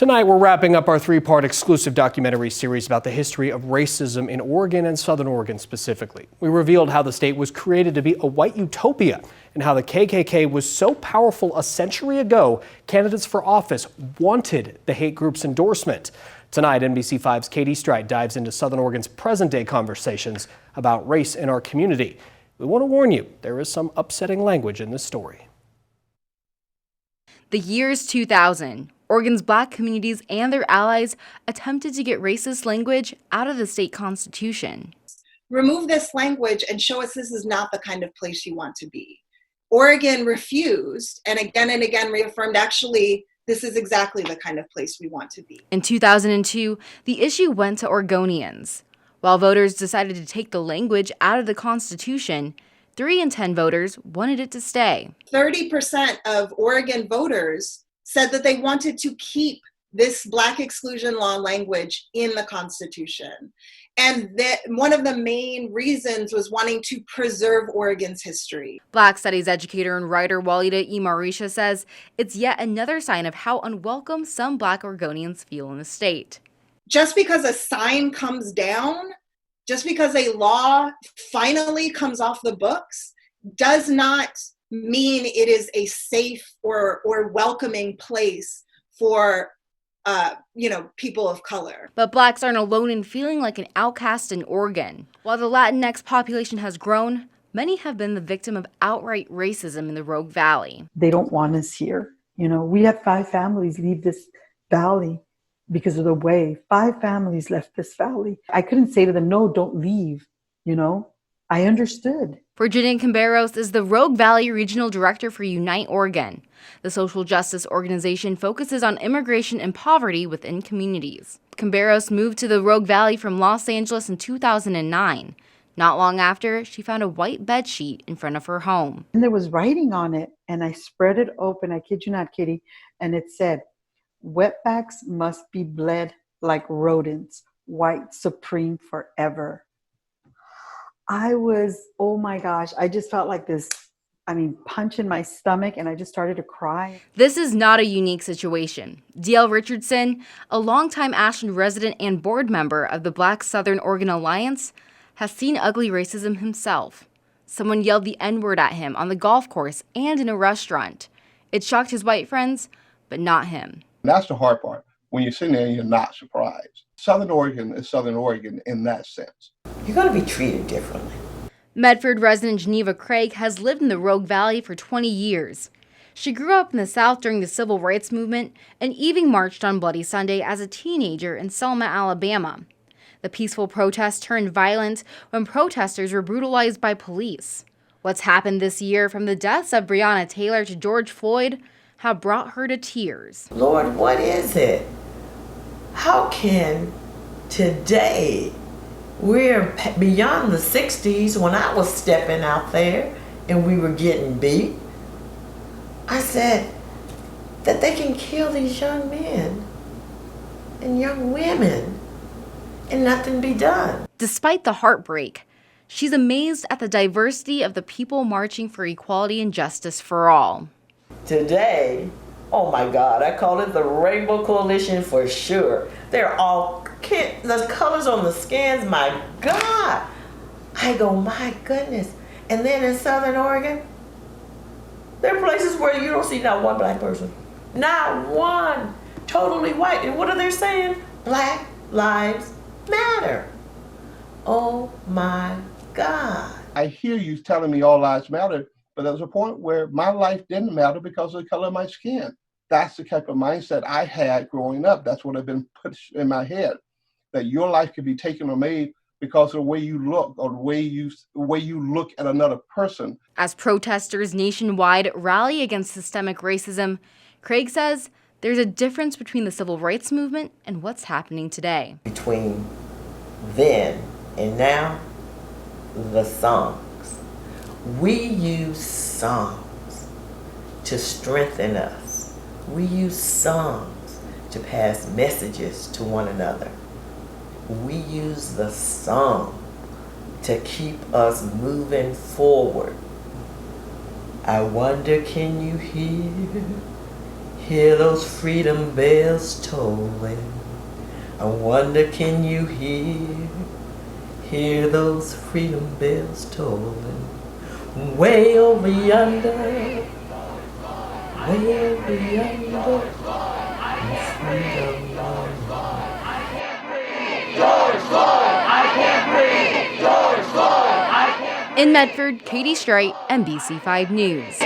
Tonight, we're wrapping up our three-part exclusive documentary series about the history of racism in Oregon and Southern Oregon specifically. We revealed how the state was created to be a white utopia and how the KKK was so powerful a century ago, candidates for office wanted the hate group's endorsement. Tonight, NBC5's Katie Strite dives into Southern Oregon's present-day conversations about race in our community. We want to warn you, there is some upsetting language in this story. The year's 2000. Oregon's black communities and their allies attempted to get racist language out of the state constitution. Remove this language and show us this is not the kind of place you want to be. Oregon refused and again reaffirmed, actually, this is exactly the kind of place we want to be. In 2002, the issue went to Oregonians. While voters decided to take the language out of the Constitution, 3 in 10 voters wanted it to stay. 30% of Oregon voters said that they wanted to keep this Black exclusion law language in the Constitution. And that one of the main reasons was wanting to preserve Oregon's history. Black studies educator and writer Walida E. Marisha says it's yet another sign of how unwelcome some Black Oregonians feel in the state. Just because a sign comes down, just because a law finally comes off the books, does not mean it is a safe or welcoming place for people of color. But Blacks aren't alone in feeling like an outcast in Oregon. While the Latinx population has grown, many have been the victim of outright racism in the Rogue Valley. They don't want us here. We had 5 families leave this valley because of the way. 5 families left this valley. I couldn't say to them, no, don't leave. I understood. Virginia Camberos is the Rogue Valley Regional Director for Unite Oregon. The social justice organization focuses on immigration and poverty within communities. Camberos moved to the Rogue Valley from Los Angeles in 2009. Not long after, she found a white bedsheet in front of her home. And there was writing on it, and I spread it open, I kid you not, Kitty, and it said, "Wetbacks must be bled like rodents, white supreme forever." I was, oh my gosh, I just felt like this, punch in my stomach, and I just started to cry. This is not a unique situation. D.L. Richardson, a longtime Ashland resident and board member of the Black Southern Oregon Alliance, has seen ugly racism himself. Someone yelled the N-word at him on the golf course and in a restaurant. It shocked his white friends, but not him. That's the hard part. When you're sitting there and you're not surprised. Southern Oregon is Southern Oregon in that sense. You're going to be treated differently. Medford resident Geneva Craig has lived in the Rogue Valley for 20 years. She grew up in the South during the Civil Rights Movement and even marched on Bloody Sunday as a teenager in Selma, Alabama. The peaceful protest turned violent when protesters were brutalized by police. What's happened this year, from the deaths of Breonna Taylor to George Floyd, have brought her to tears. Lord, what is it? How can today, we're beyond the 60s, when I was stepping out there and we were getting beat, I said that they can kill these young men and young women and nothing be done. Despite the heartbreak, she's amazed at the diversity of the people marching for equality and justice for all. Today, oh my God, I call it the Rainbow Coalition for sure. They're all, the colors on the skins, my God. I go, my goodness. And then in Southern Oregon, there are places where you don't see not one Black person. Not one. Totally white. And what are they saying? Black Lives Matter. Oh my God. I hear you telling me all lives matter, but there's a point where my life didn't matter because of the color of my skin. That's the type of mindset I had growing up. That's what had been put in my head, that your life could be taken or made because of the way you look or the way you look at another person. As protesters nationwide rally against systemic racism, Craig says there's a difference between the civil rights movement and what's happening today. Between then and now, the songs. We use songs to strengthen us. We use songs to pass messages to one another. We use the song to keep us moving forward. I wonder, can you hear Hear those freedom bells tolling. I wonder, can you hear those freedom bells tolling? Way over yonder, way over yonder, in freedom land. In Medford, Katie Straight, NBC5 News.